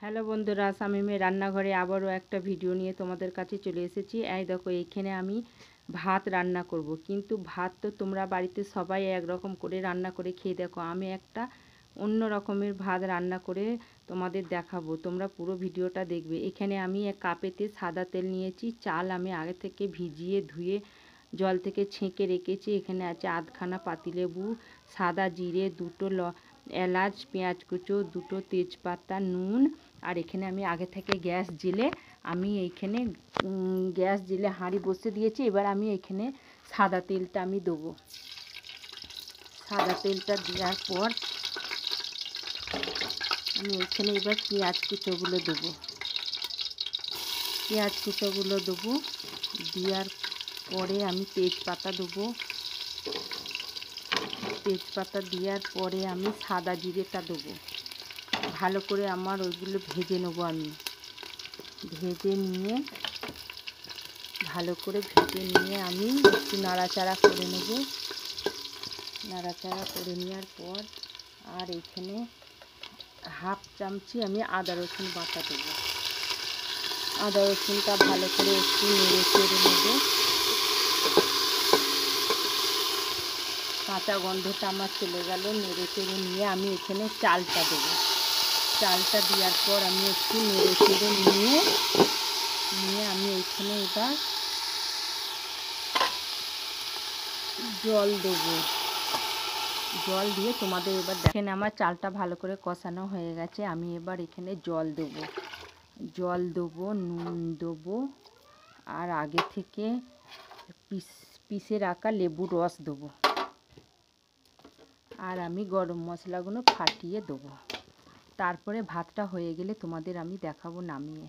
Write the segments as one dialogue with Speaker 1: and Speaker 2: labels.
Speaker 1: Hello বন্ধুরা, শামীমের রান্নাঘরে আবারও একটা ভিডিও নিয়ে তোমাদের কাছে চলে এসেছি। এই দেখো, এইখানে আমি ভাত রান্না করব। কিন্তু ভাত তো তোমরা বাড়িতে সবাই একরকম করে রান্না করে খেয়ে দেখো, আমি একটা অন্য রকমের ভাত রান্না করে তোমাদের দেখাবো। তোমরা পুরো ভিডিওটা দেখবে। এখানে আমি এক কাপেতে সাদা তেল নিয়েছি। চাল আমি আগে থেকে ভিজিয়ে ধুয়ে জল থেকে ছেঁকে রেখেছি। এখানে আছে আধখানা পাতিলেবু, সাদা জিরে, দুটো এলাচ, পেঁয়াজ কুচো, দুটো তেজপাতা, নুন। আর এখানে আমি আগে থেকে গ্যাস জেলে হাঁড়ি বসে দিয়েছি। এবার আমি এখানে সাদা তেলটা আমি দেবো। সাদা তেলটা দেওয়ার পর আমি এখানে এবার পেঁয়াজ কুচোগুলো দেবো। দেওয়ার পরে আমি তেজপাতা দেবো। তেজপাতা দেওয়ার পরে আমি সাদা জিরেটা দেবো। ভালো করে আমার ওইগুলো ভেজে নেবো। আমি ভালো করে ভেজে নিয়ে আমি একটু নাড়াচাড়া করে নেব। নাড়াচাড়া করে নেওয়ার পর আর এখানে হাফ চামচি আমি আদা রসুন বাটা দেবো। আদা রসুনটা ভালো করে একটু নেড়ে চেড়ে নেব। কাঁচা গন্ধটা আমার চলে গেল। নেড়ে চেড়ে নিয়ে আমি এখানে চালটা দেবো। চালটা দেওয়ার পর আমি একটু নেড়ে চেড়ে নিয়ে আমি এখানে এবার জল দেবো। জল দিয়ে তোমাদের এবার দেখেন আমার চালটা ভালো করে কষানো হয়ে গেছে। আমি এবার এখানে জল দেবো, নুন দেবো, আর আগে থেকে পিষে রাখা লেবুর রস দেবো। আর আমি গরম মশলাগুলো ফাটিয়ে দেবো। তারপরে ভাতটা হয়ে গেলে তোমাদের আমি দেখাবো নামিয়ে।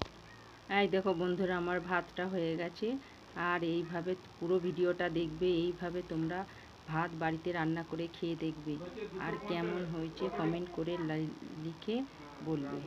Speaker 1: এই দেখো বন্ধুরা, আমার ভাতটা হয়ে গেছে। আর এইভাবে পুরো ভিডিওটা দেখবে। এইভাবে তোমরা ভাত বাড়িতে রান্না করে খেয়ে দেখবে। আর কেমন হয়েছে কমেন্ট করে লিখে বলবে।